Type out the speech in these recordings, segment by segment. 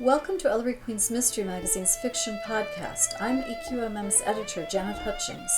Welcome to Ellery Queen's Mystery Magazine's fiction podcast. I'm EQMM's editor, Janet Hutchings.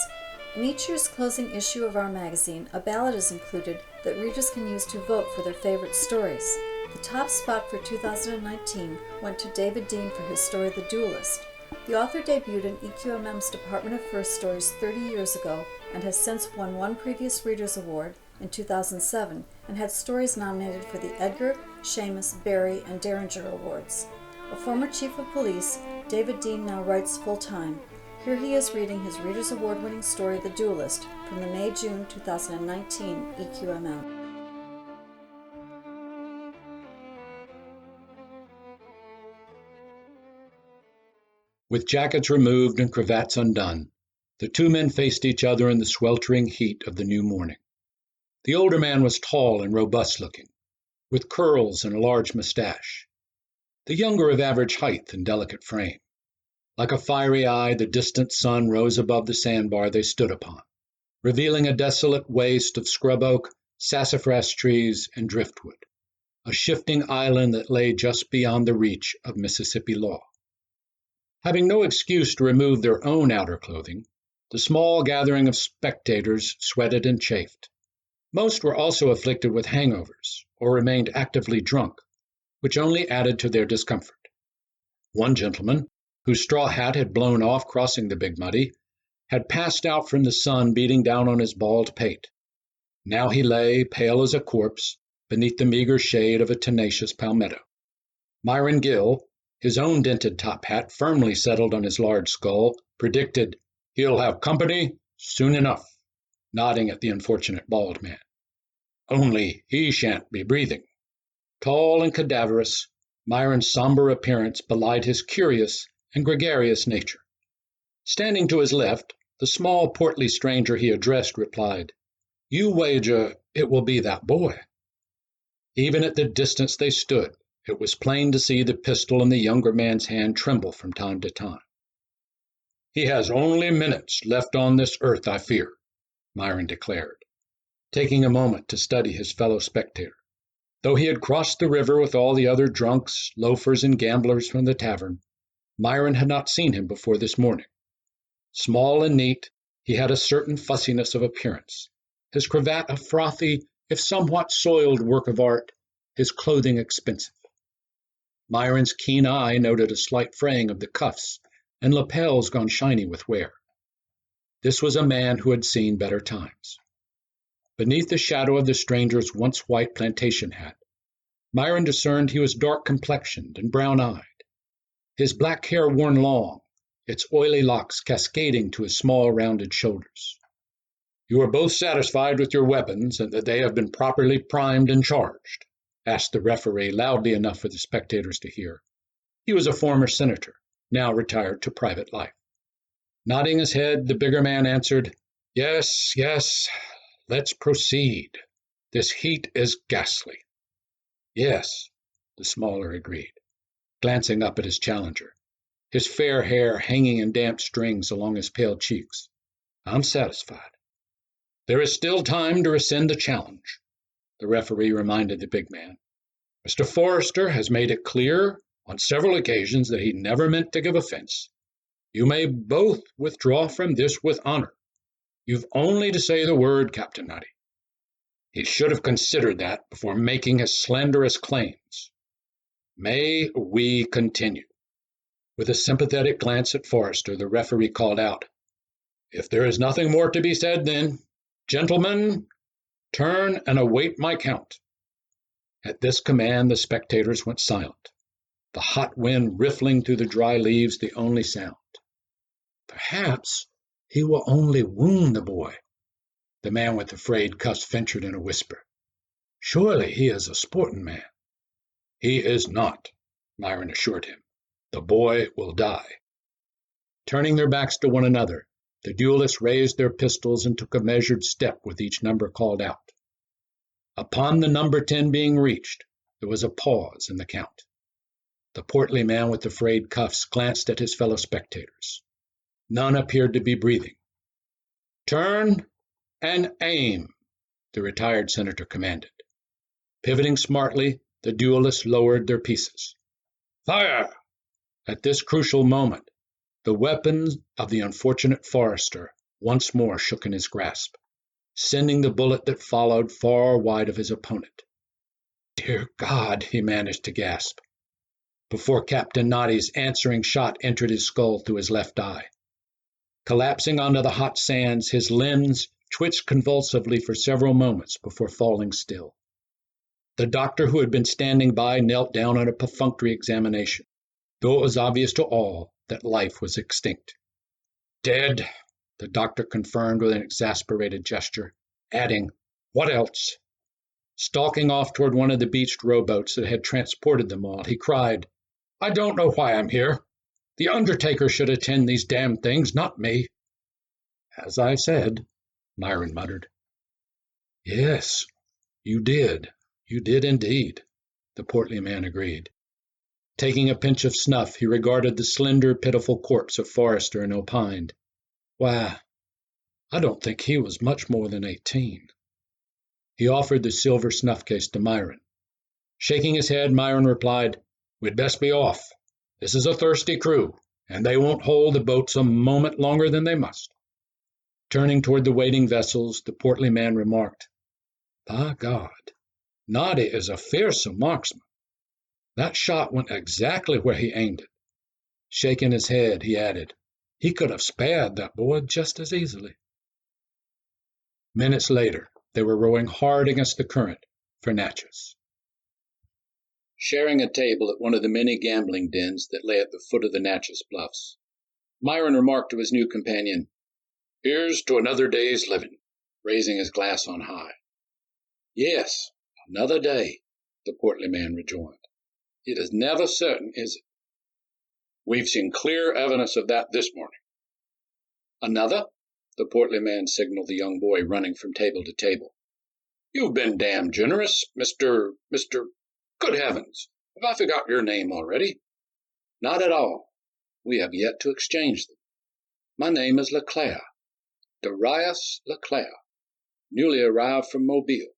In each year's closing issue of our magazine, a ballot is included that readers can use to vote for their favorite stories. The top spot for 2019 went to David Dean for his story, The Duelist. The author debuted in EQMM's Department of First Stories 30 years ago and has since won one previous Readers Award in 2007 and had stories nominated for the Edgar, Seamus, Barry, and Derringer Awards. A former chief of police, David Dean now writes full-time. Here he is reading his Readers Award-winning story, The Duelist, from the May-June 2019 EQMM. With jackets removed and cravats undone, the two men faced each other in the sweltering heat of the new morning. The older man was tall and robust-looking, with curls and a large mustache. The younger of average height and delicate frame. Like a fiery eye, the distant sun rose above the sandbar they stood upon, revealing a desolate waste of scrub oak, sassafras trees, and driftwood, a shifting island that lay just beyond the reach of Mississippi law. Having no excuse to remove their own outer clothing, the small gathering of spectators sweated and chafed. Most were also afflicted with hangovers or remained actively drunk, which only added to their discomfort. One gentleman, whose straw hat had blown off crossing the Big Muddy, had passed out from the sun beating down on his bald pate. Now he lay, pale as a corpse, beneath the meager shade of a tenacious palmetto. Myron Gill, his own dented top hat firmly settled on his large skull, predicted, "He'll have company soon enough," nodding at the unfortunate bald man. "Only he shan't be breathing." Tall and cadaverous, Myron's somber appearance belied his curious and gregarious nature. Standing to his left, the small, portly stranger he addressed replied, "You wager it will be that boy." Even at the distance they stood, it was plain to see the pistol in the younger man's hand tremble from time to time. "He has only minutes left on this earth, I fear," Myron declared, taking a moment to study his fellow spectator. Though he had crossed the river with all the other drunks, loafers, and gamblers from the tavern, Myron had not seen him before this morning. Small and neat, he had a certain fussiness of appearance, his cravat a frothy, if somewhat soiled work of art, his clothing expensive. Myron's keen eye noted a slight fraying of the cuffs and lapels gone shiny with wear. This was a man who had seen better times. Beneath the shadow of the stranger's once white plantation hat, Myron discerned he was dark-complexioned and brown-eyed, his black hair worn long, its oily locks cascading to his small, rounded shoulders. "You are both satisfied with your weapons and that they have been properly primed and charged?" asked the referee loudly enough for the spectators to hear. He was a former senator, now retired to private life. Nodding his head, the bigger man answered, "Yes, yes. Let's proceed. This heat is ghastly." "Yes," the smaller agreed, glancing up at his challenger, his fair hair hanging in damp strings along his pale cheeks. "I'm satisfied." "There is still time to rescind the challenge," the referee reminded the big man. "Mr. Forrester has made it clear on several occasions that he never meant to give offense. You may both withdraw from this with honor. You've only to say the word, Captain Nutty." "He should have considered that before making his slanderous claims. May we continue?" With a sympathetic glance at Forrester, the referee called out, "If there is nothing more to be said, then, gentlemen, turn and await my count." At this command, the spectators went silent, the hot wind riffling through the dry leaves the only sound. "Perhaps he will only wound the boy," the man with the frayed cuffs ventured in a whisper. "Surely he is a sporting man." "He is not," Myron assured him. "The boy will die." Turning their backs to one another, the duelists raised their pistols and took a measured step with each number called out. Upon the number 10 being reached, there was a pause in the count. The portly man with the frayed cuffs glanced at his fellow spectators. None appeared to be breathing. "Turn and aim," the retired senator commanded. Pivoting smartly, the duelists lowered their pieces. Fire! At this crucial moment, the weapon of the unfortunate forester once more shook in his grasp, sending the bullet that followed far wide of his opponent. "Dear God!" he managed to gasp, before Captain Noddy's answering shot entered his skull through his left eye. Collapsing onto the hot sands, his limbs twitched convulsively for several moments before falling still. The doctor who had been standing by knelt down on a perfunctory examination, though it was obvious to all that life was extinct. "Dead," the doctor confirmed with an exasperated gesture, adding, "What else?" Stalking off toward one of the beached rowboats that had transported them all, he cried, "I don't know why I'm here. The undertaker should attend these damned things, not me." "As I said," Myron muttered. "Yes, you did. You did indeed," the portly man agreed. Taking a pinch of snuff, he regarded the slender, pitiful corpse of Forrester and opined, "Why, I don't think he was much more than 18. He offered the silver snuff case to Myron. Shaking his head, Myron replied, "We'd best be off. This is a thirsty crew, and they won't hold the boats a moment longer than they must." Turning toward the waiting vessels, the portly man remarked, "By God, Noddy is a fearsome marksman. That shot went exactly where he aimed it." Shaking his head, he added, "He could have spared that boy just as easily." Minutes later, they were rowing hard against the current for Natchez. Sharing a table at one of the many gambling dens that lay at the foot of the Natchez Bluffs, Myron remarked to his new companion, "Here's to another day's living," raising his glass on high. "Yes, another day," the portly man rejoined. "It is never certain, is it?" "We've seen clear evidence of that this morning." "Another?" the portly man signaled the young boy running from table to table. "You've been damned generous, Mr. Good heavens, have I forgot your name already?" "Not at all. We have yet to exchange them. My name is Leclerc, Darius Leclerc, newly arrived from Mobile."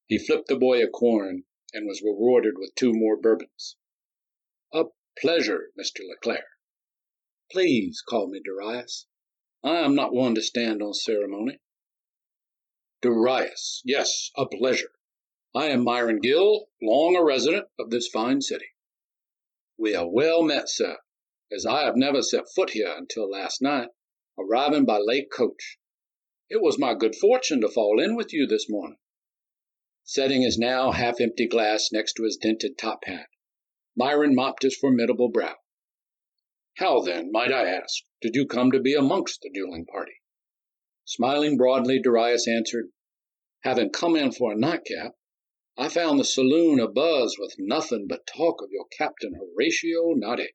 He flipped the boy a coin and was rewarded with 2 more bourbons. "A pleasure, Mr. Leclerc." "Please call me Darius. I am not one to stand on ceremony." "Darius, yes, a pleasure. I am Myron Gill, long a resident of this fine city." "We are well met, sir, as I have never set foot here until last night, arriving by late coach. It was my good fortune to fall in with you this morning." Setting his now half-empty glass next to his dented top hat, Myron mopped his formidable brow. "How, then, might I ask, did you come to be amongst the dueling party?" Smiling broadly, Darius answered, "Having come in for a nightcap, I found the saloon abuzz with nothing but talk of your Captain Horatio Noddy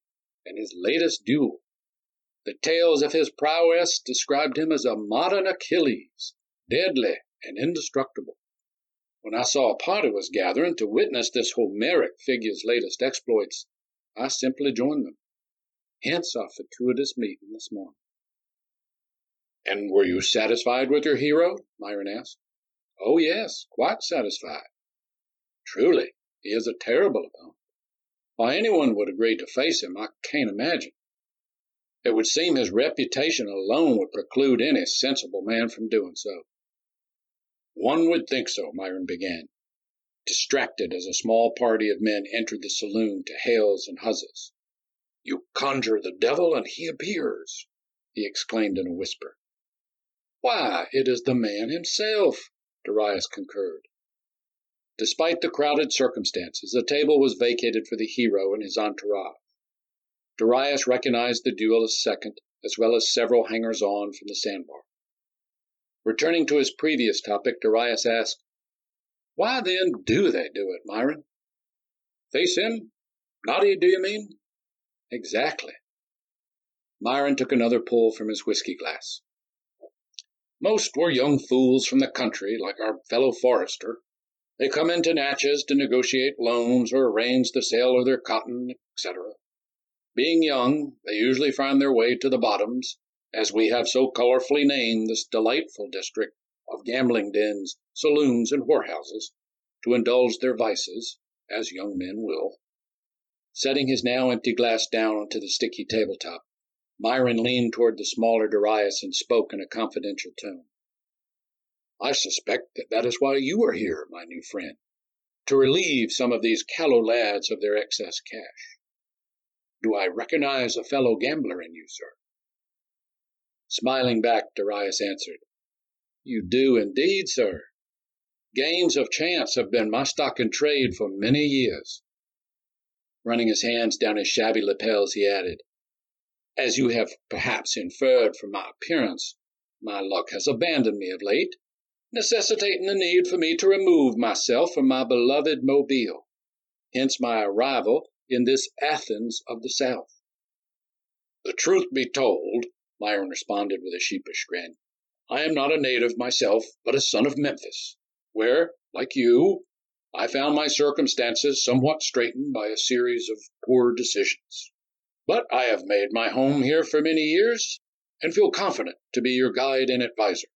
and his latest duel. The tales of his prowess described him as a modern Achilles, deadly and indestructible. When I saw a party was gathering to witness this Homeric figure's latest exploits, I simply joined them. Hence our fortuitous meeting this morning." "And were you satisfied with your hero?" Myron asked. "Oh, yes, quite satisfied. Truly, he is a terrible opponent. Why anyone would agree to face him, I can't imagine. It would seem his reputation alone would preclude any sensible man from doing so." "One would think so," Myron began, distracted as a small party of men entered the saloon to hails and huzzas. "You conjure the devil and he appears," he exclaimed in a whisper. "Why, it is the man himself," Darius concurred. Despite the crowded circumstances, the table was vacated for the hero and his entourage. Darius recognized the duelist's second, as well as several hangers-on from the sandbar. Returning to his previous topic, Darius asked, "Why then do they do it, Myron?" "Face him? Noddy, do you mean?" "Exactly." Myron took another pull from his whiskey glass. "Most were young fools from the country, like our fellow Forrester. They come into Natchez to negotiate loans or arrange the sale of their cotton, etc. Being young, they usually find their way to the bottoms, as we have so colorfully named this delightful district of gambling dens, saloons, and whorehouses, to indulge their vices, as young men will. Setting his now empty glass down onto the sticky tabletop, Myron leaned toward the smaller Darius and spoke in a confidential tone. I suspect that is why you are here, my new friend, to relieve some of these callow lads of their excess cash. Do I recognize a fellow gambler in you, sir? Smiling back, Darius answered, You do indeed, sir. Games of chance have been my stock in trade for many years. Running his hands down his shabby lapels, he added, As you have perhaps inferred from my appearance, my luck has abandoned me of late, necessitating the need for me to remove myself from my beloved Mobile, hence my arrival in this Athens of the South. The truth be told, Myron responded with a sheepish grin, I am not a native myself, but a son of Memphis, where, like you, I found my circumstances somewhat straitened by a series of poor decisions. But I have made my home here for many years, and feel confident to be your guide and adviser.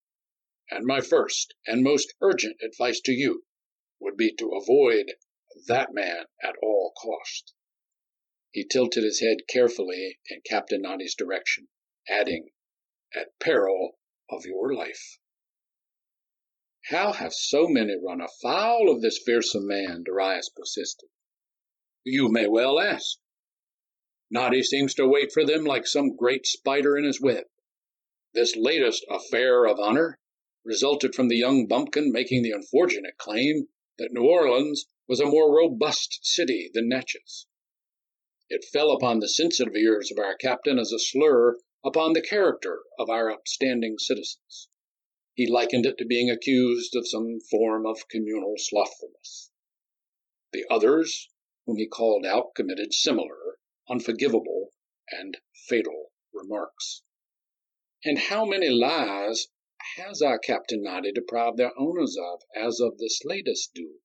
And my first and most urgent advice to you would be to avoid that man at all cost. He tilted his head carefully in Captain Noddy's direction, adding, at peril of your life. How have so many run afoul of this fearsome man? Darius persisted. You may well ask. Noddy seems to wait for them like some great spider in his web. This latest affair of honor resulted from the young bumpkin making the unfortunate claim that New Orleans was a more robust city than Natchez. It fell upon the sensitive ears of our captain as a slur upon the character of our upstanding citizens. He likened it to being accused of some form of communal slothfulness. The others, whom he called out, committed similar, unforgivable, and fatal remarks. And how many lives has our Captain Noddy deprived their owners of as of this latest duel?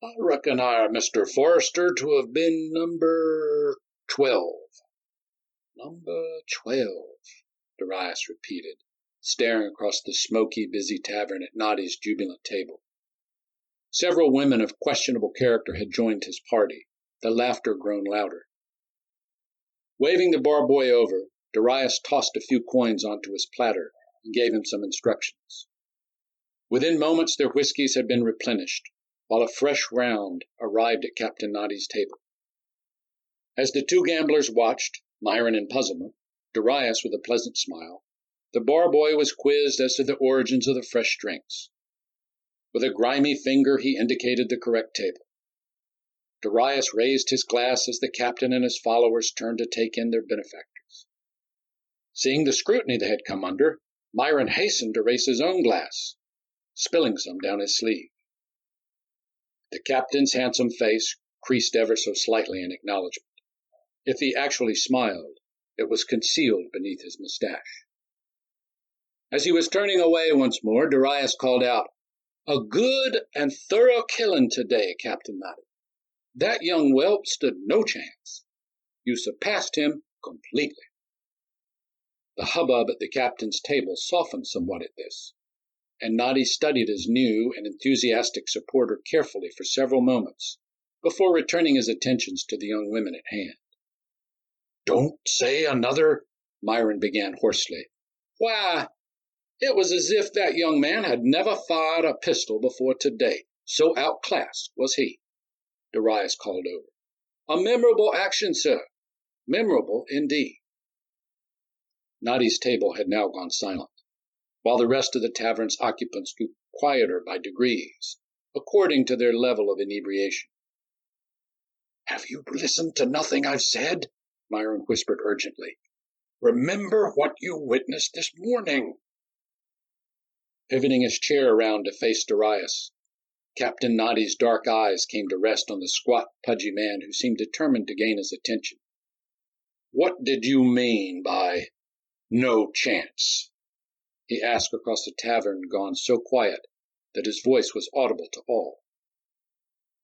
I reckon our Mr. Forrester to have been number 12. Number 12, Darius repeated, staring across the smoky, busy tavern at Noddy's jubilant table. Several women of questionable character had joined his party, the laughter grown louder. Waving the bar boy over, Darius tossed a few coins onto his platter and gave him some instructions. Within moments their whiskies had been replenished, while a fresh round arrived at Captain Noddy's table. As the two gamblers watched, Myron in puzzlement, Darius with a pleasant smile, the bar boy was quizzed as to the origins of the fresh drinks. With a grimy finger he indicated the correct table. Darius raised his glass as the captain and his followers turned to take in their benefactors. Seeing the scrutiny they had come under, Myron hastened to raise his own glass, spilling some down his sleeve. The captain's handsome face creased ever so slightly in acknowledgment. If he actually smiled, it was concealed beneath his mustache. As he was turning away once more, Darius called out, A good and thorough killing today, Captain Noddy. That young whelp stood no chance. You surpassed him completely. The hubbub at the captain's table softened somewhat at this, and Noddy studied his new and enthusiastic supporter carefully for several moments before returning his attentions to the young women at hand. Don't say another, Myron began hoarsely. Why, it was as if that young man had never fired a pistol before today, so outclassed was he, Darius called over. A memorable action, sir. Memorable indeed. Noddy's table had now gone silent, while the rest of the tavern's occupants grew quieter by degrees, according to their level of inebriation. Have you listened to nothing I've said? Myron whispered urgently. Remember what you witnessed this morning. Pivoting his chair around to face Darius, Captain Noddy's dark eyes came to rest on the squat, pudgy man who seemed determined to gain his attention. What did you mean by no chance? He asked across the tavern gone so quiet that his voice was audible to all.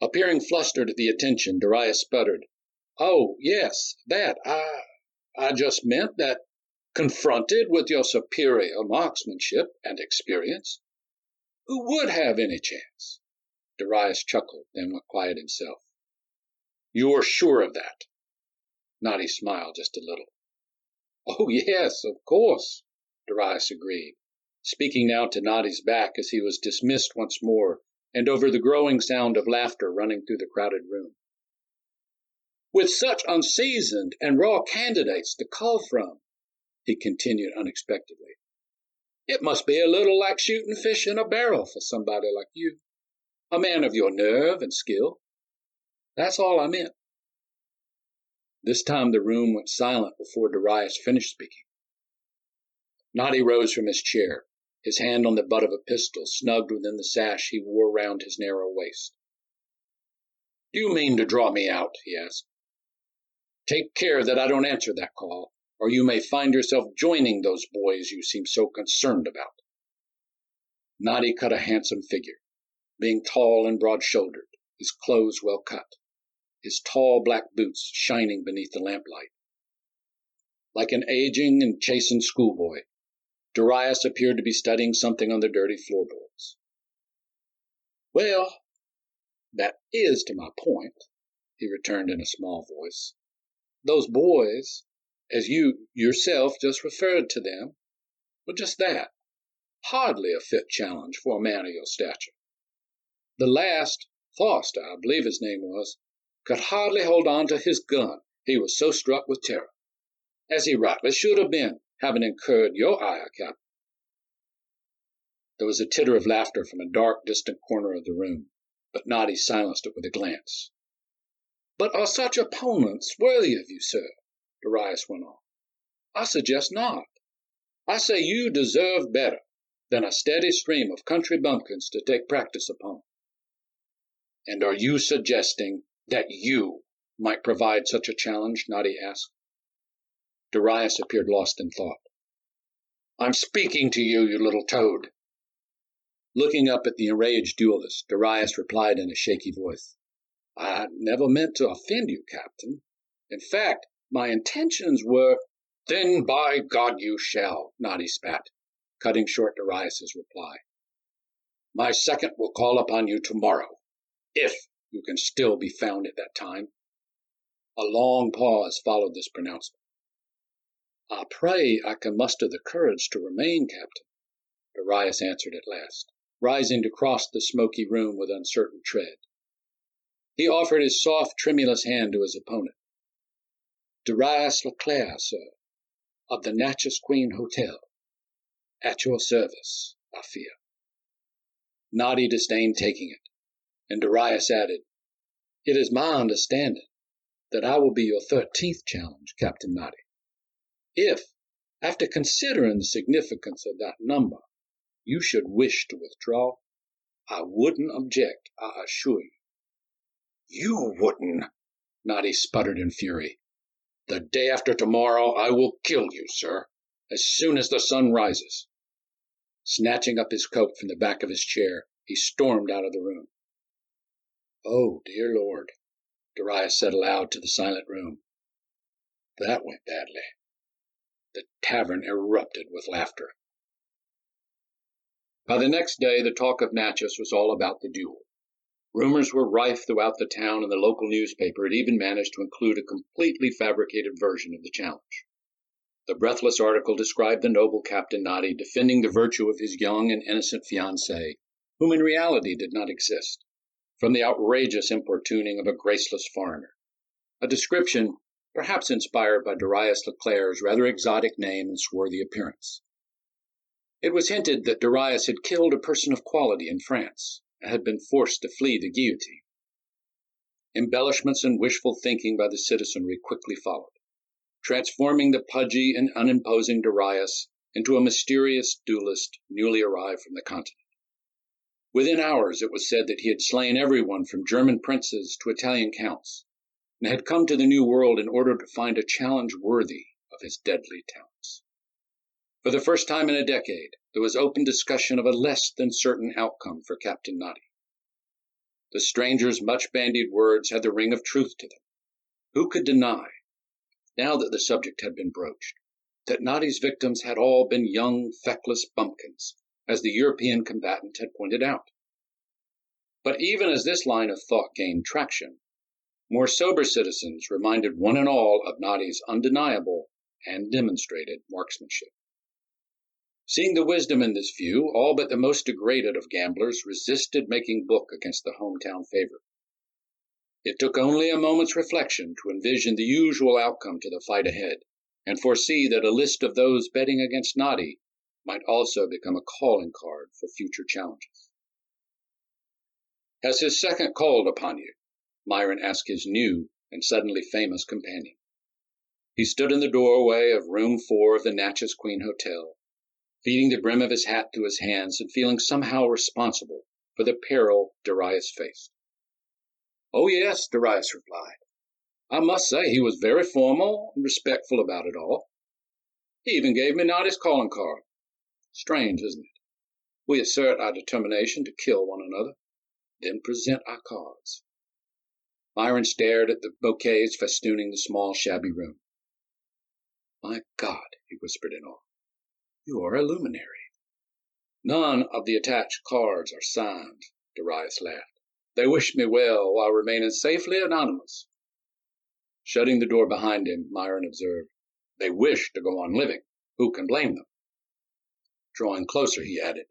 Appearing flustered at the attention, Darius sputtered, Oh, yes, that. I just meant that, confronted with your superior marksmanship and experience, who would have any chance? Darius chuckled, then went quiet himself. You're sure of that? Noddy smiled just a little. Oh, yes, of course, Darius agreed, speaking now to Noddy's back as he was dismissed once more, and over the growing sound of laughter running through the crowded room. With such unseasoned and raw candidates to cull from, he continued unexpectedly, it must be a little like shooting fish in a barrel for somebody like you, a man of your nerve and skill. That's all I meant. This time the room went silent before Darius finished speaking. Noddy rose from his chair, his hand on the butt of a pistol snugged within the sash he wore round his narrow waist. Do you mean to draw me out? He asked. Take care that I don't answer that call, or you may find yourself joining those boys you seem so concerned about. Noddy cut a handsome figure, being tall and broad-shouldered, his clothes well cut, his tall black boots shining beneath the lamplight. Like an aging and chastened schoolboy, Darius appeared to be studying something on the dirty floorboards. Well, that is to my point, he returned in a small voice. Those boys, as you yourself just referred to them, were just that, hardly a fit challenge for a man of your stature. The last, Foster, I believe his name was, could hardly hold on to his gun, he was so struck with terror, as he rightly should have been, having incurred your ire, Captain. There was a titter of laughter from a dark, distant corner of the room, but Noddy silenced it with a glance. But are such opponents worthy of you, sir? Darius went on. I suggest not. I say you deserve better than a steady stream of country bumpkins to take practice upon. And are you suggesting that you might provide such a challenge? Noddy asked. Darius appeared lost in thought. I'm speaking to you, you little toad. Looking up at the enraged duelist, Darius replied in a shaky voice. I never meant to offend you, Captain. In fact, my intentions were— Then by God you shall, Noddy spat, cutting short Darius's reply. My second will call upon you tomorrow, if you can still be found at that time. A long pause followed this pronouncement. I pray I can muster the courage to remain, Captain, Darius answered at last, rising to cross the smoky room with uncertain tread. He offered his soft, tremulous hand to his opponent. Darius Leclerc, sir, of the Natchez Queen Hotel. At your service, I fear. Noddy disdained taking it, and Darius added, It is my understanding that I will be your 13th challenge, Captain Noddy. If, after considering the significance of that number, you should wish to withdraw, I wouldn't object, I assure you. You wouldn't, Noddy sputtered in fury. The day after tomorrow I will kill you, sir, as soon as the sun rises. Snatching up his coat from the back of his chair, he stormed out of the room. Oh, dear Lord, Darius said aloud to the silent room. That went badly. The tavern erupted with laughter. By the next day, the talk of Natchez was all about the duel. Rumors were rife throughout the town, and the local newspaper had even managed to include a completely fabricated version of the challenge. The breathless article described the noble Captain Noddy defending the virtue of his young and innocent fiancée, whom in reality did not exist, from the outrageous importuning of a graceless foreigner, a description perhaps inspired by Darius Leclerc's rather exotic name and swarthy appearance. It was hinted that Darius had killed a person of quality in France, and had been forced to flee the guillotine. Embellishments and wishful thinking by the citizenry quickly followed, transforming the pudgy and unimposing Darius into a mysterious duelist newly arrived from the continent. Within hours it was said that he had slain everyone from German princes to Italian counts, and had come to the New World in order to find a challenge worthy of his deadly talents. For the first time in a decade, there was open discussion of a less than certain outcome for Captain Noddy. The stranger's much-bandied words had the ring of truth to them. Who could deny, now that the subject had been broached, that Noddy's victims had all been young, feckless bumpkins, as the European combatant had pointed out? But even as this line of thought gained traction, More sober citizens reminded one and all of Nadi's undeniable and demonstrated marksmanship. Seeing the wisdom in this view, all but the most degraded of gamblers resisted making book against the hometown favorite. It took only a moment's reflection to envision the usual outcome to the fight ahead, and foresee that a list of those betting against Nadi might also become a calling card for future challenges. "Has his second called upon you?" Myron asked his new and suddenly famous companion. He stood in the doorway of room 4 of the Natchez Queen Hotel, feeding the brim of his hat to his hands and feeling somehow responsible for the peril Darius faced. "Oh, yes," Darius replied. "I must say he was very formal and respectful about it all. He even gave me Nadi's calling card. Strange, isn't it? We assert our determination to kill one another, then present our cards." Myron stared at the bouquets festooning the small, shabby room. "My God," he whispered in awe. "You are a luminary." "None of the attached cards are signed," Darius laughed. "They wish me well while remaining safely anonymous." Shutting the door behind him, Myron observed, "They wish to go on living. Who can blame them?" Drawing closer, he added,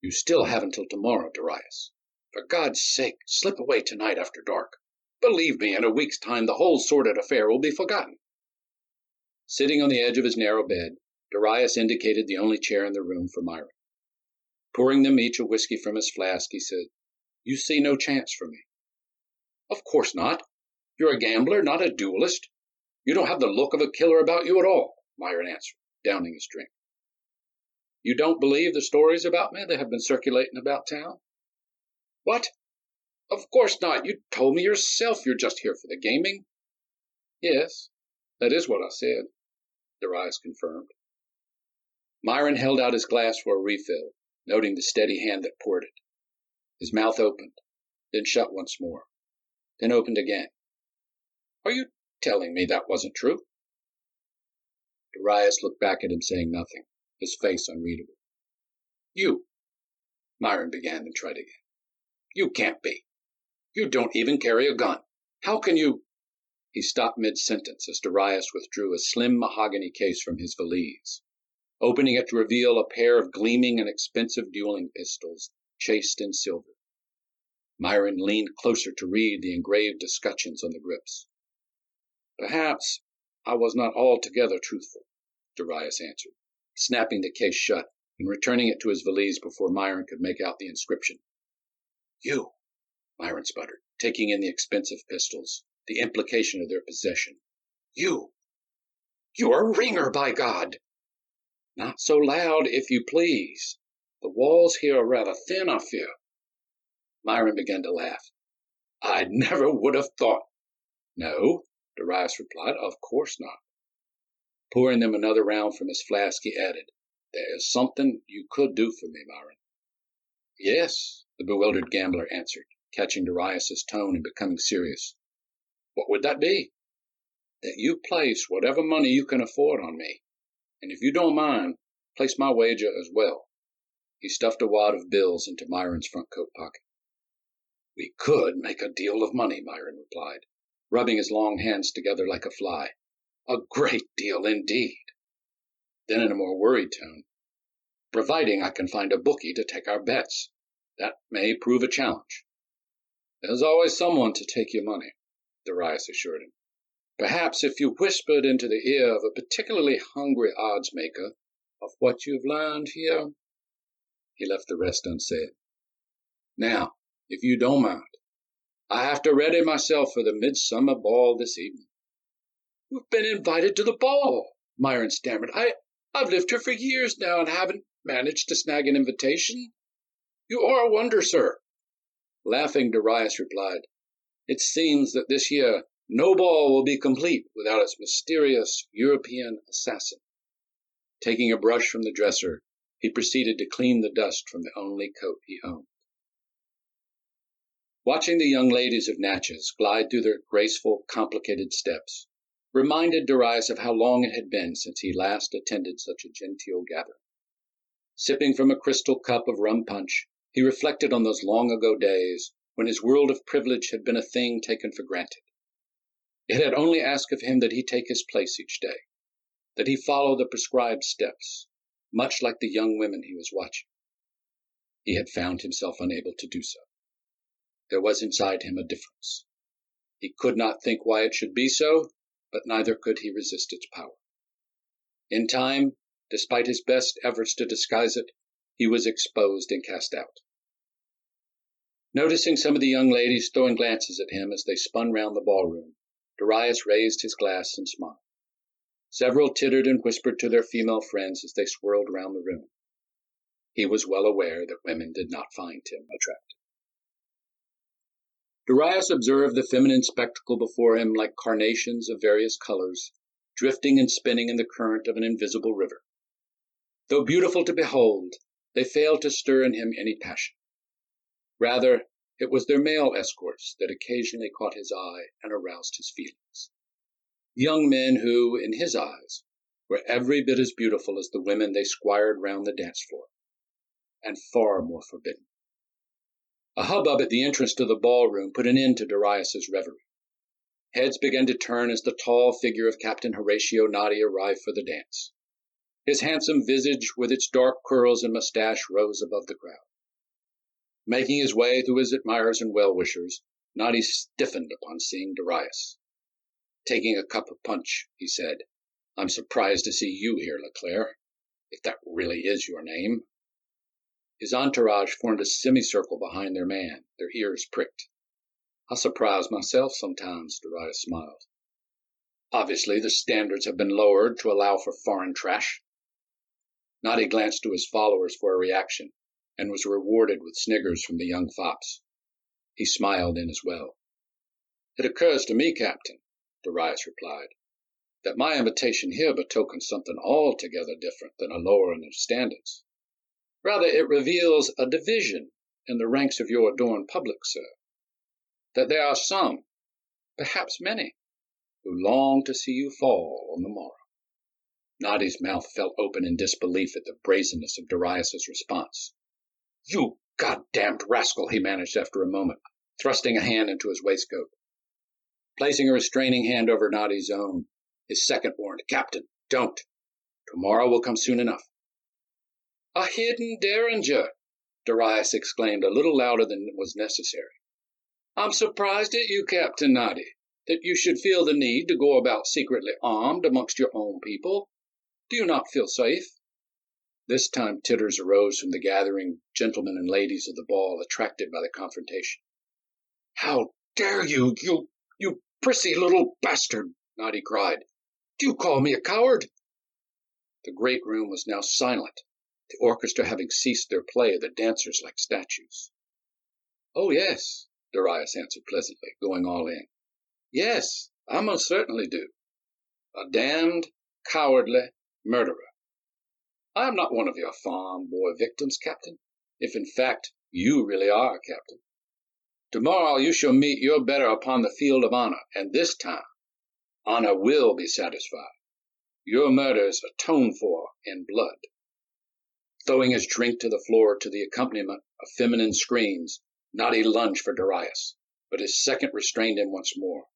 "You still have until tomorrow, Darius. For God's sake, slip away tonight after dark. Believe me, in a week's time the whole sordid affair will be forgotten." Sitting on the edge of his narrow bed, Darius indicated the only chair in the room for Myron. Pouring them each a whiskey from his flask, he said, "You see no chance for me?" "Of course not. You're a gambler, not a duelist. You don't have the look of a killer about you at all," Myron answered, downing his drink. "You don't believe the stories about me that have been circulating about town?" "What? Of course not. You told me yourself you're just here for the gaming." "Yes, that is what I said," Darius confirmed. Myron held out his glass for a refill, noting the steady hand that poured it. His mouth opened, then shut once more, then opened again. "Are you telling me that wasn't true?" Darius looked back at him, saying nothing, his face unreadable. "You," Myron began, then tried again. "You can't be. You don't even carry a gun. How can you—" He stopped mid-sentence as Darius withdrew a slim mahogany case from his valise, opening it to reveal a pair of gleaming and expensive dueling pistols, chased in silver. Myron leaned closer to read the engraved escutcheons on the grips. "Perhaps I was not altogether truthful," Darius answered, snapping the case shut and returning it to his valise before Myron could make out the inscription. "You," Myron sputtered, taking in the expensive pistols, the implication of their possession. "You are a ringer, by God!" "Not so loud, if you please. The walls here are rather thin, I fear." Myron began to laugh. "I never would have thought—" "No," Darius replied, "of course not." Pouring them another round from his flask, he added, "There is something you could do for me, Myron." "Yes," the bewildered gambler answered, catching Darius's tone and becoming serious. "What would that be?" "That you place whatever money you can afford on me, and if you don't mind, place my wager as well." He stuffed a wad of bills into Myron's front coat pocket. "We could make a deal of money," Myron replied, rubbing his long hands together like a fly. "A great deal indeed." Then in a more worried tone, "Providing I can find a bookie to take our bets. That may prove a challenge." "There's always someone to take your money," Darius assured him. "Perhaps if you whispered into the ear of a particularly hungry odds-maker of what you've learned here—" He left the rest unsaid. "Now, if you don't mind, I have to ready myself for the midsummer ball this evening." "You've been invited to the ball," Myron stammered. I've lived here for years now and haven't managed to snag an invitation. "You are a wonder, sir." Laughing, Darius replied, "It seems that this year no ball will be complete without its mysterious European assassin." Taking a brush from the dresser, he proceeded to clean the dust from the only coat he owned. Watching the young ladies of Natchez glide through their graceful, complicated steps reminded Darius of how long it had been since he last attended such a genteel gathering. Sipping from a crystal cup of rum punch, he reflected on those long-ago days when his world of privilege had been a thing taken for granted, It had only asked of him that he take his place each day, that he follow the prescribed steps, much like the young women he was watching. He had found himself unable to do so. There was inside him a difference. He could not think why it should be so, but neither could he resist its power. In time, despite his best efforts to disguise it, he was exposed and cast out. Noticing some of the young ladies throwing glances at him as they spun round the ballroom, Darius raised his glass and smiled. Several tittered and whispered to their female friends as they swirled round the room. He was well aware that women did not find him attractive. Darius observed the feminine spectacle before him like carnations of various colors, drifting and spinning in the current of an invisible river. Though beautiful to behold, they failed to stir in him any passion. Rather, it was their male escorts that occasionally caught his eye and aroused his feelings. Young men who, in his eyes, were every bit as beautiful as the women they squired round the dance floor, and far more forbidden. A hubbub at the entrance to the ballroom put an end to Darius's reverie. Heads began to turn as the tall figure of Captain Horatio Noddy arrived for the dance. His handsome visage with its dark curls and mustache rose above the crowd. Making his way through his admirers and well-wishers, Noddy stiffened upon seeing Darius. Taking a cup of punch, he said, "I'm surprised to see you here, Leclerc, if that really is your name." His entourage formed a semicircle behind their man, their ears pricked. "I surprise myself sometimes," Darius smiled. "Obviously, the standards have been lowered to allow for foreign trash." Noddy glanced to his followers for a reaction, and was rewarded with sniggers from the young fops. He smiled in as well. "It occurs to me, Captain," Darius replied, "that my invitation here betokens something altogether different than a lowering of standards. Rather, it reveals a division in the ranks of your adored public, sir. That there are some, perhaps many, who long to see you fall on the morrow." Noddy's mouth fell open in disbelief at the brazenness of Darius's response. "You goddamned rascal," he managed after a moment, thrusting a hand into his waistcoat. Placing a restraining hand over Noddy's own, his second warned, "Captain, don't. Tomorrow will come soon enough." "A hidden derringer!" Darius exclaimed a little louder than was necessary. "I'm surprised at you, Captain Noddy, that you should feel the need to go about secretly armed amongst your own people. Do you not feel safe?" This time titters arose from the gathering gentlemen and ladies of the ball, attracted by the confrontation. "How dare you, you prissy little bastard!" Noddy cried. "Do you call me a coward?" The great room was now silent, the orchestra having ceased their play, the dancers like statues. "Oh, yes," Darius answered pleasantly, going all in. "Yes, I most certainly do. A damned, cowardly murderer. I am not one of your farm boy victims, Captain, if in fact you really are, Captain. Tomorrow you shall meet your better upon the field of honor, and this time honor will be satisfied. Your murders atoned for in blood." Throwing his drink to the floor to the accompaniment of feminine screams, Noddy lunged for Darius, but his second restrained him once more.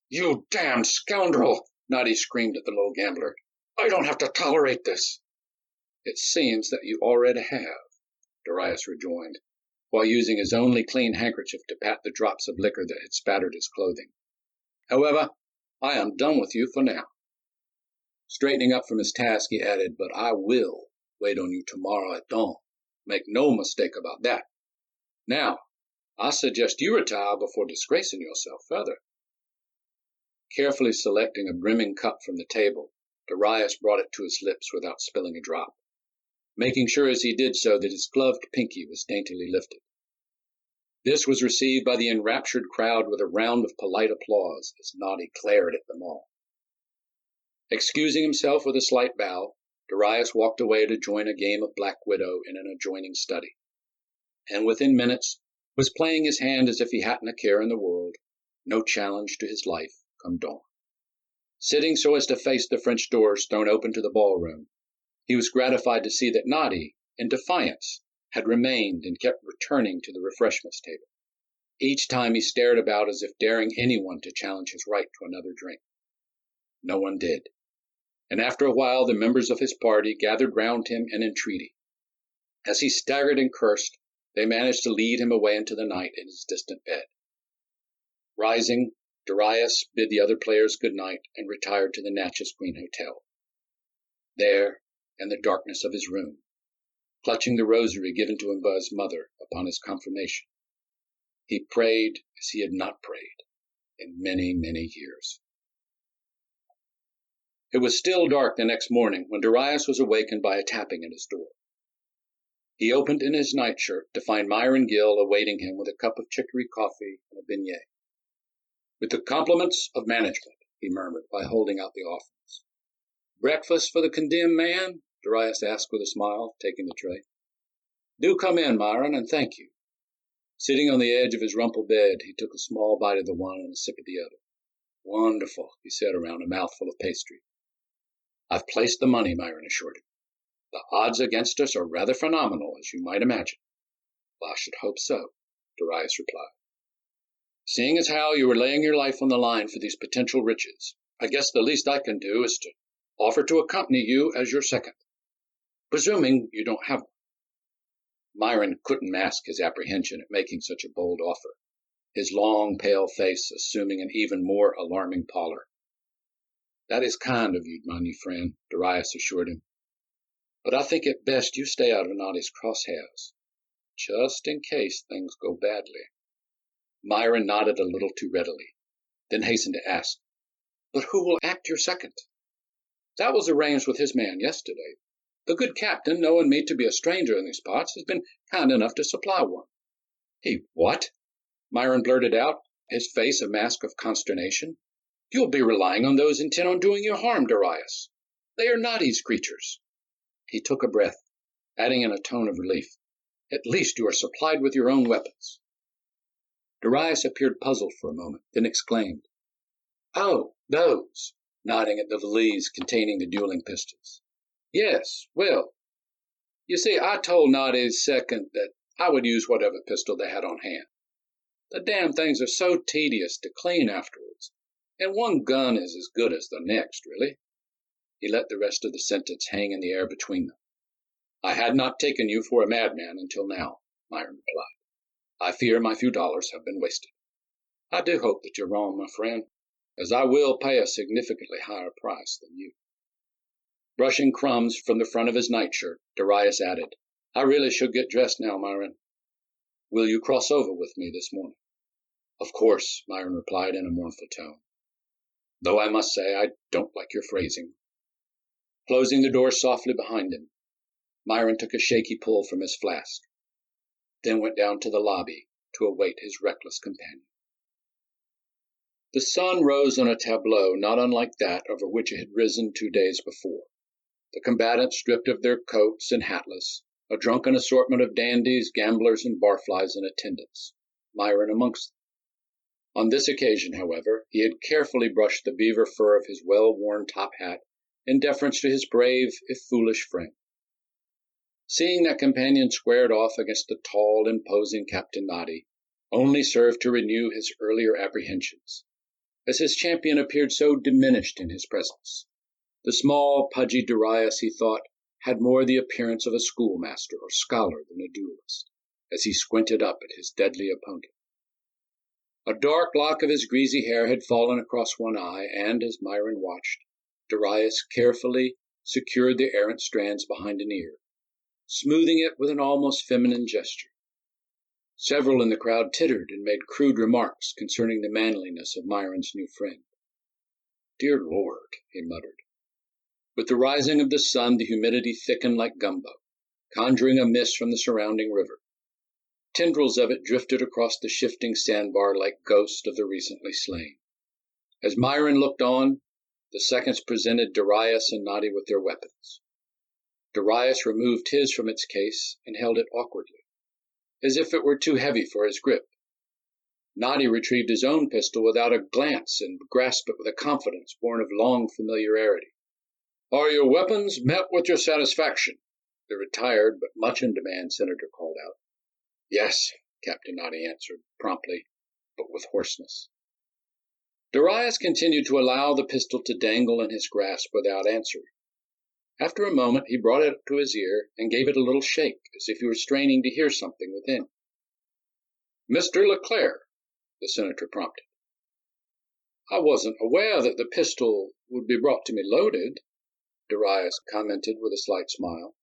"You damned scoundrel!" Noddy screamed at the low gambler. "I don't have to tolerate this." "It seems that you already have," Darius rejoined, while using his only clean handkerchief to pat the drops of liquor that had spattered his clothing. "However, I am done with you for now." Straightening up from his task, he added, "But I will wait on you tomorrow at dawn. Make no mistake about that. Now, I suggest you retire before disgracing yourself further." Carefully selecting a brimming cup from the table, Darius brought it to his lips without spilling a drop, making sure as he did so that his gloved pinky was daintily lifted. This was received by the enraptured crowd with a round of polite applause as Noddy glared at them all. Excusing himself with a slight bow, Darius walked away to join a game of Black Widow in an adjoining study, and within minutes was playing his hand as if he hadn't a care in the world, no challenge to his life come dawn. Sitting so as to face the French doors thrown open to the ballroom, he was gratified to see that Noddy, in defiance, had remained and kept returning to the refreshments table. Each time he stared about as if daring anyone to challenge his right to another drink. No one did, and after a while the members of his party gathered round him in entreaty. As he staggered and cursed, they managed to lead him away into the night in his distant bed. Rising, Darius bid the other players good night and retired to the Natchez Queen Hotel. There, in the darkness of his room, clutching the rosary given to him by his mother upon his confirmation, he prayed as he had not prayed in many, many years. It was still dark the next morning when Darius was awakened by a tapping at his door. He opened in his nightshirt to find Myron Gill awaiting him with a cup of chicory coffee and a beignet. "With the compliments of management," he murmured by holding out the offerings. "Breakfast for the condemned man?" Darius asked with a smile, taking the tray. "Do come in, Myron, and thank you." Sitting on the edge of his rumpled bed, he took a small bite of the one and a sip of the other. "Wonderful," he said around a mouthful of pastry. "I've placed the money," Myron assured him. "The odds against us are rather phenomenal, as you might imagine." "Well, I should hope so," Darius replied. "Seeing as how you are laying your life on the line for these potential riches, I guess the least I can do is to offer to accompany you as your second, presuming you don't have one." Myron couldn't mask his apprehension at making such a bold offer, his long, pale face assuming an even more alarming pallor. "That is kind of you, my new friend," Darius assured him. "But I think it best you stay out of Noddy's crosshairs, just in case things go badly." Myron nodded a little too readily, then hastened to ask, "But who will act your second?" "That was arranged with his man yesterday. The good captain, knowing me to be a stranger in these parts, has been kind enough to supply one." "He what?" Myron blurted out, his face a mask of consternation. "You'll be relying on those intent on doing you harm, Darius. They are Noddy's creatures." He took a breath, adding in a tone of relief, "At least you are supplied with your own weapons." Darius appeared puzzled for a moment, then exclaimed, "Oh, those," nodding at the valise containing the dueling pistols. "Yes, well, you see, I told Noddy's second that I would use whatever pistol they had on hand. The damn things are so tedious to clean afterwards, and one gun is as good as the next, really." He let the rest of the sentence hang in the air between them. "I had not taken you for a madman until now," Myron replied. "I fear my few dollars have been wasted." "I do hope that you're wrong, my friend, as I will pay a significantly higher price than you." Brushing crumbs from the front of his nightshirt, Darius added, "I really should get dressed now, Myron. Will you cross over with me this morning?" "Of course," Myron replied in a mournful tone, "though I must say I don't like your phrasing." Closing the door softly behind him, Myron took a shaky pull from his flask, then went down to the lobby to await his reckless companion. The sun rose on a tableau not unlike that over which it had risen 2 days before. The combatants stripped of their coats and hatless, a drunken assortment of dandies, gamblers, and barflies in attendance, Myron amongst them. On this occasion, however, he had carefully brushed the beaver fur of his well-worn top hat in deference to his brave, if foolish, friend. Seeing that companion squared off against the tall, imposing Captain Noddy only served to renew his earlier apprehensions, as his champion appeared so diminished in his presence. The small, pudgy Darius, he thought, had more the appearance of a schoolmaster or scholar than a duelist, as he squinted up at his deadly opponent. A dark lock of his greasy hair had fallen across one eye, and, as Myron watched, Darius carefully secured the errant strands behind an ear, smoothing it with an almost feminine gesture. Several in the crowd tittered and made crude remarks concerning the manliness of Myron's new friend. "Dear Lord," he muttered. With the rising of the sun, the humidity thickened like gumbo, conjuring a mist from the surrounding river. Tendrils of it drifted across the shifting sandbar like ghosts of the recently slain. As Myron looked on, the seconds presented Darius and Noddy with their weapons. Darius removed his from its case and held it awkwardly, as if it were too heavy for his grip. Noddy retrieved his own pistol without a glance and grasped it with a confidence born of long familiarity. "Are your weapons met with your satisfaction?" the retired but much in demand senator called out. "Yes," Captain Noddy answered, promptly, but with hoarseness. Darius continued to allow the pistol to dangle in his grasp without answering. After a moment he brought it up to his ear and gave it a little shake, as if he were straining to hear something within. "Mr. Leclerc," the senator prompted. "I wasn't aware that the pistol would be brought to me loaded," Darius commented with a slight smile.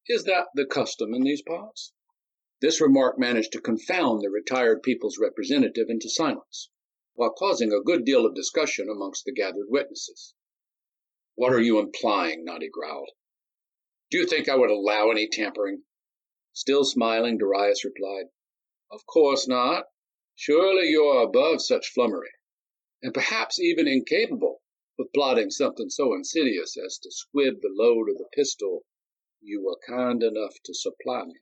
"Is that the custom in these parts?" This remark managed to confound the retired people's representative into silence, while causing a good deal of discussion amongst the gathered witnesses. "What are you implying?" Noddy growled. "Do you think I would allow any tampering?" Still smiling, Darius replied, "Of course not. Surely you are above such flummery, and perhaps even incapable of plotting something so insidious as to squib the load of the pistol you were kind enough to supply me."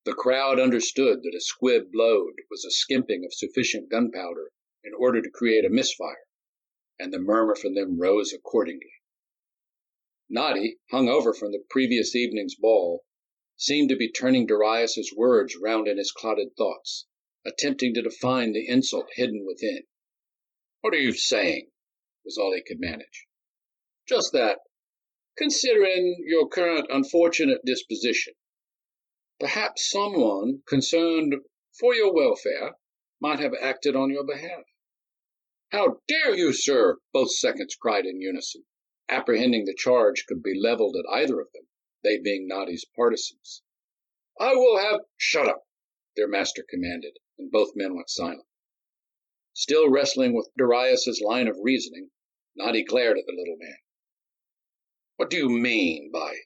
The crowd understood that a squib load was a skimping of sufficient gunpowder in order to create a misfire, and the murmur from them rose accordingly. Noddy, hung over from the previous evening's ball, seemed to be turning Darius's words round in his clouded thoughts, attempting to define the insult hidden within. "What are you saying?" was all he could manage. "Just that, considering your current unfortunate disposition, perhaps someone concerned for your welfare might have acted on your behalf." "How dare you, sir?" both seconds cried in unison, apprehending the charge could be leveled at either of them, they being Noddy's partisans. "I will have—" "Shut up," their master commanded, and both men went silent. Still wrestling with Darius's line of reasoning, Noddy glared at the little man. "What do you mean by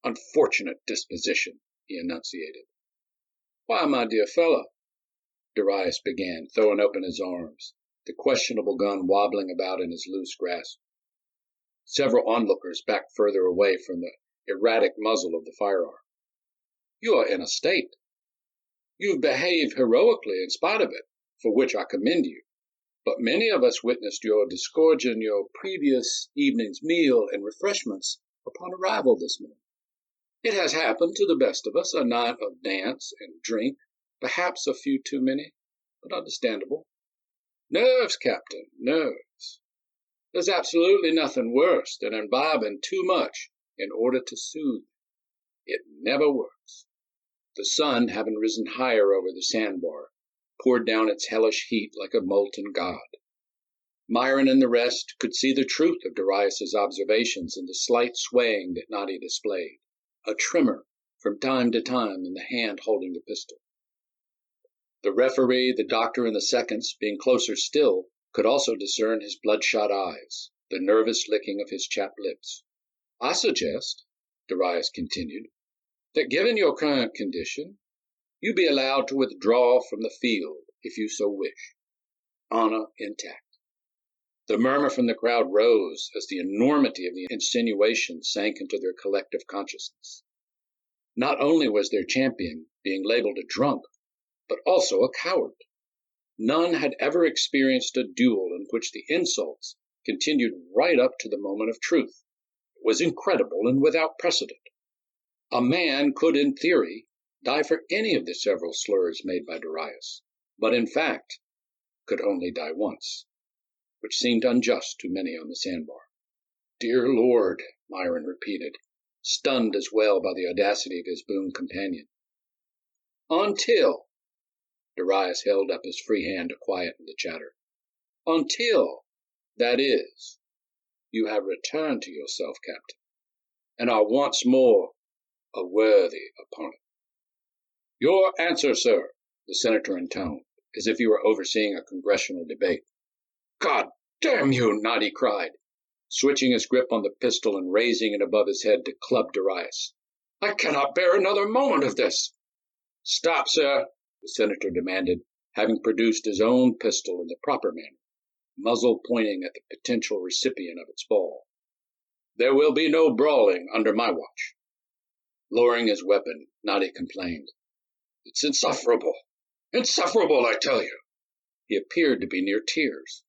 unfortunate disposition?" he enunciated. "Why, my dear fellow," Darius began, throwing open his arms, the questionable gun wobbling about in his loose grasp. Several onlookers backed further away from the erratic muzzle of the firearm. "You are in a state. You've behaved heroically in spite of it, for which I commend you. But many of us witnessed your disgorging your previous evening's meal and refreshments upon arrival this morning. It has happened to the best of us, a night of dance and drink, perhaps a few too many, but understandable. Nerves, Captain, nerves. There's absolutely nothing worse than imbibing too much in order to soothe. It never works." The sun, having risen higher over the sandbar, poured down its hellish heat like a molten god. Myron and the rest could see the truth of Darius's observations in the slight swaying that Noddy displayed, a tremor from time to time in the hand holding the pistol. The referee, the doctor, and the seconds, being closer still, could also discern his bloodshot eyes, the nervous licking of his chapped lips. "I suggest," Darius continued, "that given your current condition, you be allowed to withdraw from the field if you so wish, honor intact." The murmur from the crowd rose as the enormity of the insinuation sank into their collective consciousness. Not only was their champion being labeled a drunk, but also a coward. None had ever experienced a duel in which the insults continued right up to the moment of truth. It was incredible and without precedent. A man could, in theory, die for any of the several slurs made by Darius, but in fact could only die once, which seemed unjust to many on the sandbar. "Dear Lord," Myron repeated, stunned as well by the audacity of his boon companion. "Until," Darius held up his free hand to quieten the chatter, "until, that is, you have returned to yourself, Captain, and are once more a worthy opponent." "Your answer, sir," the senator intoned, as if he were overseeing a congressional debate. "God damn you!" Noddy cried, switching his grip on the pistol and raising it above his head to club Darius. "I cannot bear another moment of this." "Stop, sir," the senator demanded, having produced his own pistol in the proper manner, muzzle pointing at the potential recipient of its ball. "There will be no brawling under my watch." Lowering his weapon, Noddy complained, "It's insufferable, insufferable, I tell you." He appeared to be near tears.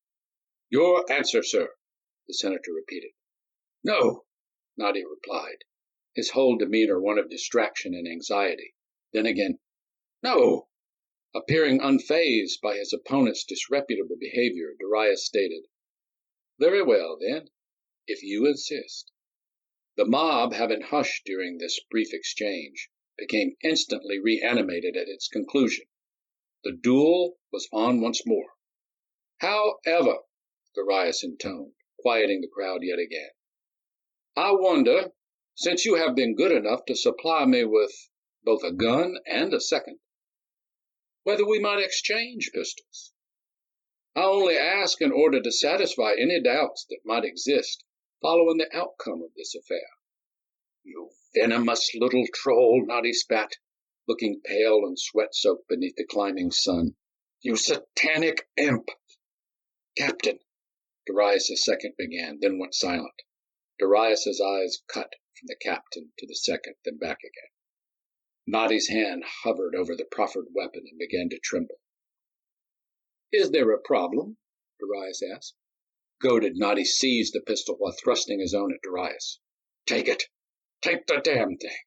"Your answer, sir," the senator repeated. "No," Noddy replied, his whole demeanor one of distraction and anxiety. Then again, "No." Appearing unfazed by his opponent's disreputable behavior, Darius stated, "Very well, then, if you insist." The mob, having hushed during this brief exchange, became instantly reanimated at its conclusion. The duel was on once more. "However," Darius intoned, quieting the crowd yet again, "I wonder, since you have been good enough to supply me with both a gun and a second, whether we might exchange pistols. I only ask in order to satisfy any doubts that might exist following the outcome of this affair." "You venomous little troll," Noddy spat, looking pale and sweat-soaked beneath the climbing sun. "You satanic imp!" "Captain," Darius' second began, then went silent. Darius' eyes cut from the captain to the second, then back again. Noddy's hand hovered over the proffered weapon and began to tremble. "Is there a problem?" Darius asked. Goaded, Noddy seized the pistol while thrusting his own at Darius. "Take it! Take the damn thing!"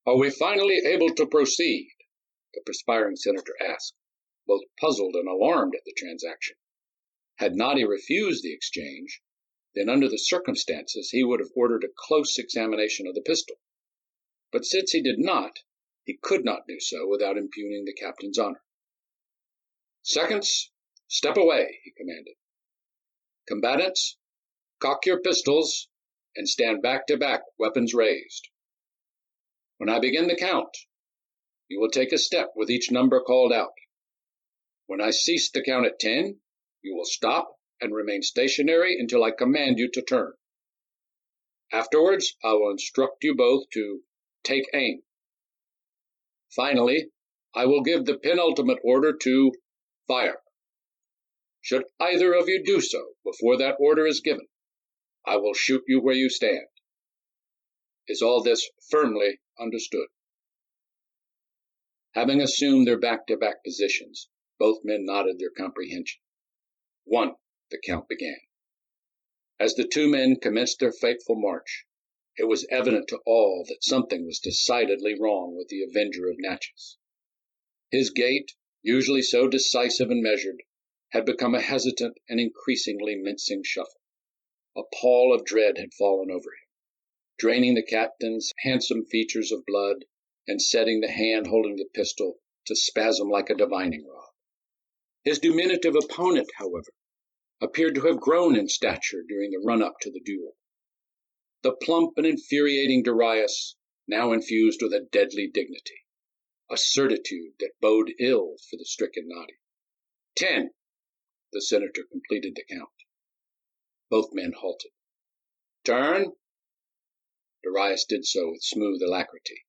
"Are we finally able to proceed?" the perspiring senator asked, both puzzled and alarmed at the transaction. Had Noddy refused the exchange, then under the circumstances he would have ordered a close examination of the pistol. But since he did not, he could not do so without impugning the captain's honor. "Seconds, step away," he commanded. "Combatants, cock your pistols and stand back to back, weapons raised. When I begin the count, you will take a step with each number called out. When I cease the count at 10, you will stop and remain stationary until I command you to turn. Afterwards, I will instruct you both to take aim. Finally, I will give the penultimate order to fire. Should either of you do so before that order is given, I will shoot you where you stand. Is all this firmly understood?" Having assumed their back-to-back positions, both men nodded their comprehension. "One," the count began. As the two men commenced their fateful march, it was evident to all that something was decidedly wrong with the Avenger of Natchez. His gait, usually so decisive and measured, had become a hesitant and increasingly mincing shuffle. A pall of dread had fallen over him, draining the captain's handsome features of blood and setting the hand holding the pistol to spasm like a divining rod. His diminutive opponent, however, appeared to have grown in stature during the run-up to the duel. The plump and infuriating Darius now infused with a deadly dignity, a certitude that bode ill for the stricken Noddy. 10, the senator completed the count. Both men halted. "Turn." Darius did so with smooth alacrity.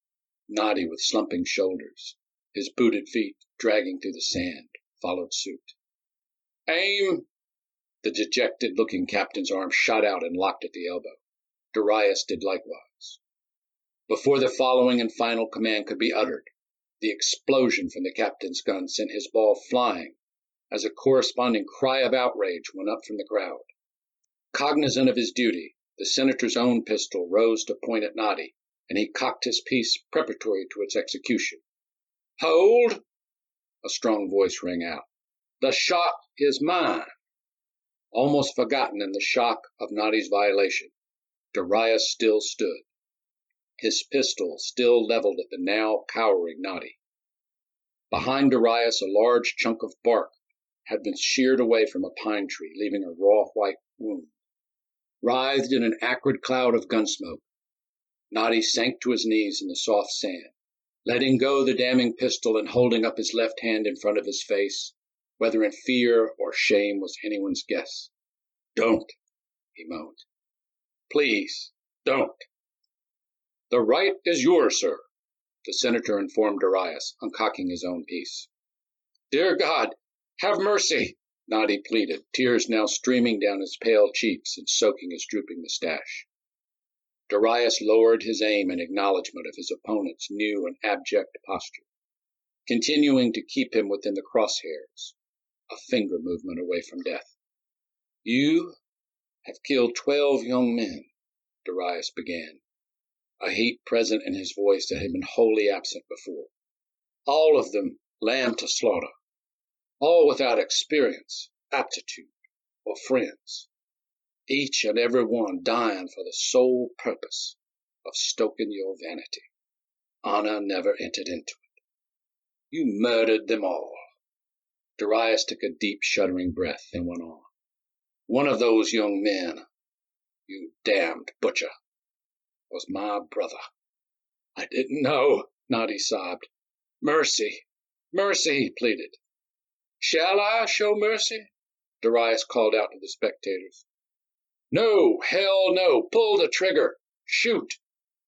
Noddy, with slumping shoulders, his booted feet dragging through the sand, followed suit. "Aim." The dejected-looking captain's arm shot out and locked at the elbow. Darius did likewise. Before the following and final command could be uttered, the explosion from the captain's gun sent his ball flying, as a corresponding cry of outrage went up from the crowd. Cognizant of his duty, the senator's own pistol rose to point at Noddy, and he cocked his piece preparatory to its execution. "Hold!" a strong voice rang out. "The shot is mine." Almost forgotten in the shock of Noddy's violation, Darius still stood, his pistol still leveled at the now cowering Noddy. Behind Darius, a large chunk of bark had been sheared away from a pine tree, leaving a raw white wound. Writhed in an acrid cloud of gun smoke, Noddy sank to his knees in the soft sand, letting go the damning pistol and holding up his left hand in front of his face, whether in fear or shame was anyone's guess. "Don't," he moaned. "Please, don't." "The right is yours, sir," the senator informed Darius, uncocking his own piece. "Dear God, have mercy," Noddy pleaded, tears now streaming down his pale cheeks and soaking his drooping mustache. Darius lowered his aim in acknowledgment of his opponent's new and abject posture, continuing to keep him within the crosshairs, a finger movement away from death. "You have killed 12 young men," Darius began, a heat present in his voice that had been wholly absent before. "All of them lamb to slaughter, all without experience, aptitude, or friends, each and every one dying for the sole purpose of stoking your vanity. Honor never entered into it. You murdered them all. Darius took a deep, shuddering breath, then went on. One of those young men, you damned butcher, was my brother. I didn't know, Noddy sobbed. Mercy, mercy, he pleaded. Shall I show mercy? Darius called out to the spectators. No, hell no, pull the trigger, shoot,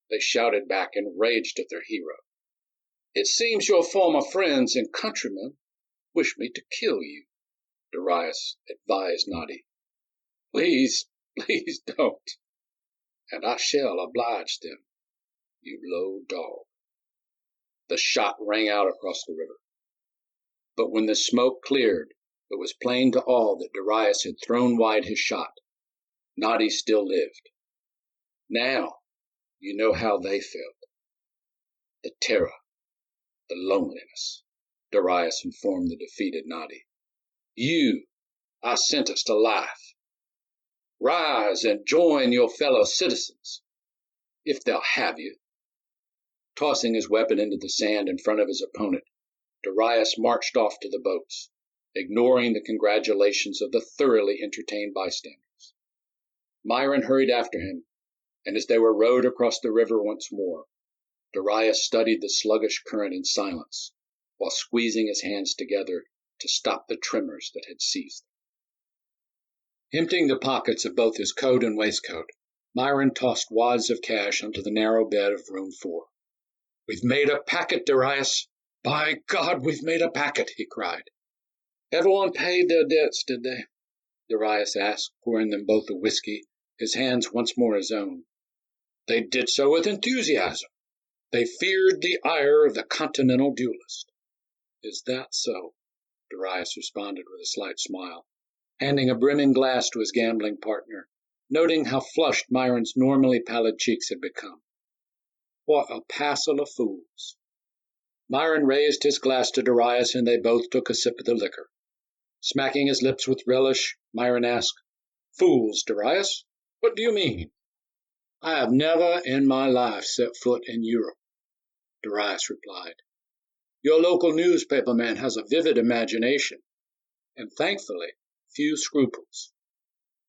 they shouted back, enraged at their hero. It seems your former friends and countrymen wish me to kill you, Darius advised Noddy. Please, please don't, and I shall oblige them, you low dog. The shot rang out across the river. But when the smoke cleared, it was plain to all that Darius had thrown wide his shot. Noddy still lived. Now you know how they felt. The terror, the loneliness, Darius informed the defeated Noddy. You are sentenced to life. Rise and join your fellow citizens, if they'll have you. Tossing his weapon into the sand in front of his opponent, Darius marched off to the boats, ignoring the congratulations of the thoroughly entertained bystanders. Myron hurried after him, and as they were rowed across the river once more, Darius studied the sluggish current in silence, while squeezing his hands together to stop the tremors that had seized them. Emptying the pockets of both his coat and waistcoat, Myron tossed wads of cash onto the narrow bed of room 4. We've made a packet, Darius. By God, we've made a packet, he cried. Everyone paid their debts, did they? Darius asked, pouring them both a whiskey, his hands once more his own. They did so with enthusiasm. They feared the ire of the continental duelist. Is that so? Darius responded with a slight smile, handing a brimming glass to his gambling partner, noting how flushed Myron's normally pallid cheeks had become. What a passel of fools. Myron raised his glass to Darius, and they both took a sip of the liquor. Smacking his lips with relish, Myron asked, Fools, Darius? What do you mean? I have never in my life set foot in Europe, Darius replied. Your local newspaper man has a vivid imagination, and thankfully, few scruples.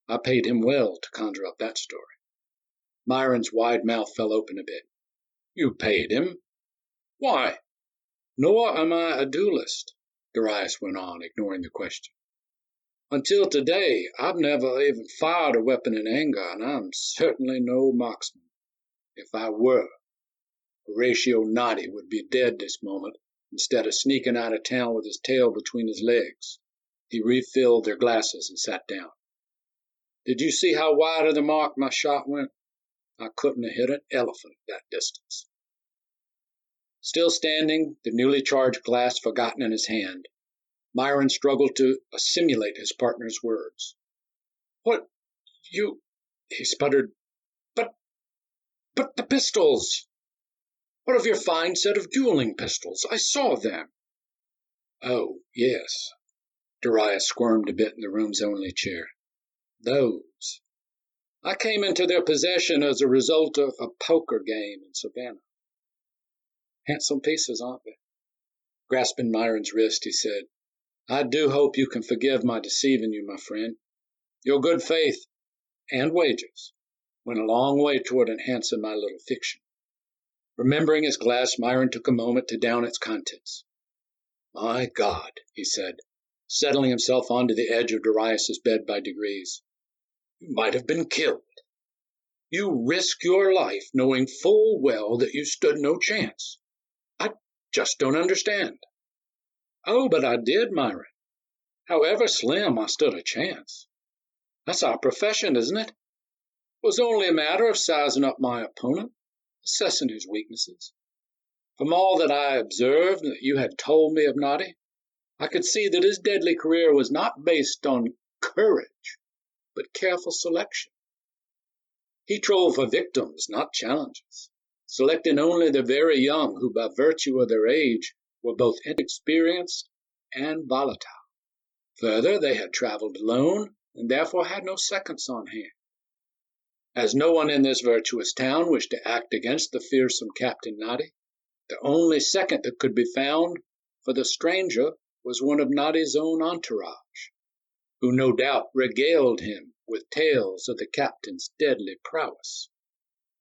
I paid him well to conjure up that story. Myron's wide mouth fell open a bit. You paid him? Why? Nor am I a duelist, Darius went on, ignoring the question. Until today, I've never even fired a weapon in anger, and I'm certainly no marksman. If I were, Horatio Noddy would be dead this moment, instead of sneaking out of town with his tail between his legs. He refilled their glasses and sat down. Did you see how wide of the mark my shot went? I couldn't have hit an elephant at that distance. Still standing, the newly charged glass forgotten in his hand, Myron struggled to assimilate his partner's words. What, you, he sputtered, but the pistols! What of your fine set of dueling pistols? I saw them. Oh, yes. Darius squirmed a bit in the room's only chair. Those. I came into their possession as a result of a poker game in Savannah. Handsome pieces, aren't they? Grasping Myron's wrist, he said, I do hope you can forgive my deceiving you, my friend. Your good faith and wages went a long way toward enhancing my little fiction. Remembering his glass, Myron took a moment to down its contents. My God, he said, settling himself onto the edge of Darius's bed by degrees. You might have been killed. You risked your life knowing full well that you stood no chance. I just don't understand. Oh, but I did, Myron. However slim, I stood a chance. That's our profession, isn't it? It was only a matter of sizing up my opponent, assessing his weaknesses. From all that I observed that you had told me of Noddy, I could see that his deadly career was not based on courage, but careful selection. He trove for victims, not challenges, selecting only the very young who, by virtue of their age, were both inexperienced and volatile. Further, they had traveled alone and therefore had no seconds on hand. As no one in this virtuous town wished to act against the fearsome Captain Noddy, the only second that could be found for the stranger was one of Noddy's own entourage, who no doubt regaled him with tales of the captain's deadly prowess.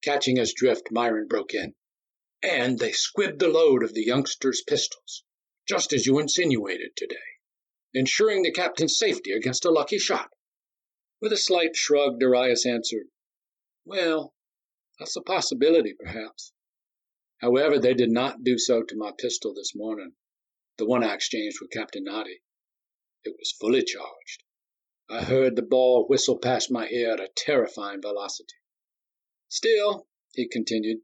Catching his drift, Myron broke in. And they squibbed the load of the youngster's pistols, just as you insinuated today, ensuring the captain's safety against a lucky shot. With a slight shrug, Darius answered, Well, that's a possibility, perhaps. However, they did not do so to my pistol this morning, the one I exchanged with Captain Noddy. It was fully charged. I heard the ball whistle past my ear at a terrifying velocity. Still, he continued,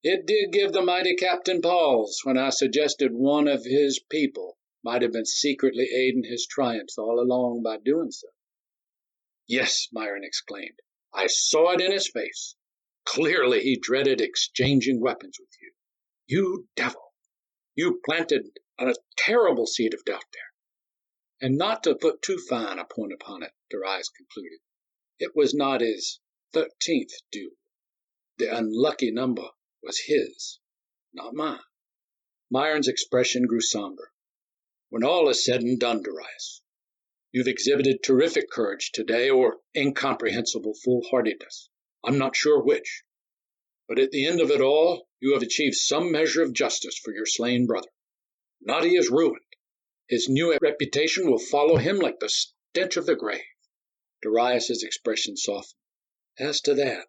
it did give the mighty captain pause when I suggested one of his people might have been secretly aiding his triumphs all along by doing so. Yes, Myron exclaimed. I saw it in his face. Clearly he dreaded exchanging weapons with you. You devil! You planted a terrible seed of doubt there. And not to put too fine a point upon it, Darius concluded, it was not his 13th duel. The unlucky number was his, not mine. Myron's expression grew somber. When all is said and done, Darius, you've exhibited terrific courage today or incomprehensible foolhardiness. I'm not sure which. But at the end of it all, you have achieved some measure of justice for your slain brother. Noddy is ruined. His new reputation will follow him like the stench of the grave. Darius's expression softened. As to that,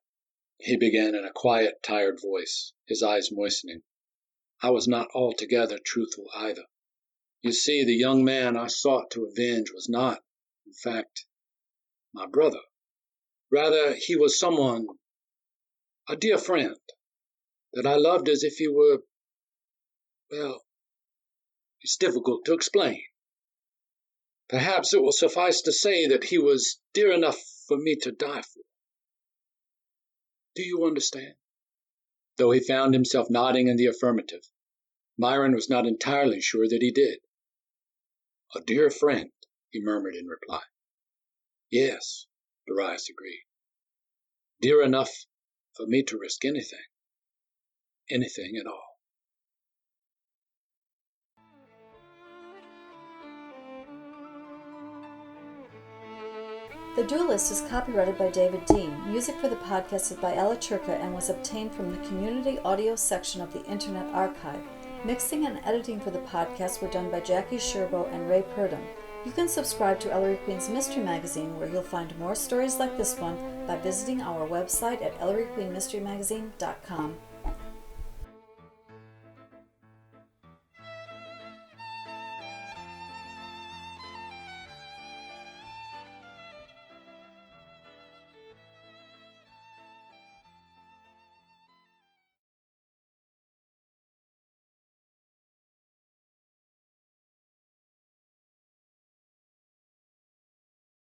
he began in a quiet, tired voice, his eyes moistening, I was not altogether truthful either. You see, the young man I sought to avenge was not, in fact, my brother. Rather, he was someone, a dear friend, that I loved as if he were, well, it's difficult to explain. Perhaps it will suffice to say that he was dear enough for me to die for. Do you understand? Though he found himself nodding in the affirmative, Myron was not entirely sure that he did. A dear friend, he murmured in reply. Yes, Darius agreed. Dear enough for me to risk anything. Anything at all. The Duelist is copyrighted by David Dean. Music for the podcast is by Ella Turca and was obtained from the community audio section of the Internet Archive. Mixing and editing for the podcast were done by Jackie Sherbo and Ray Purdom. You can subscribe to Ellery Queen's Mystery Magazine, where you'll find more stories like this one by visiting our website at elleryqueenmysterymagazine.com.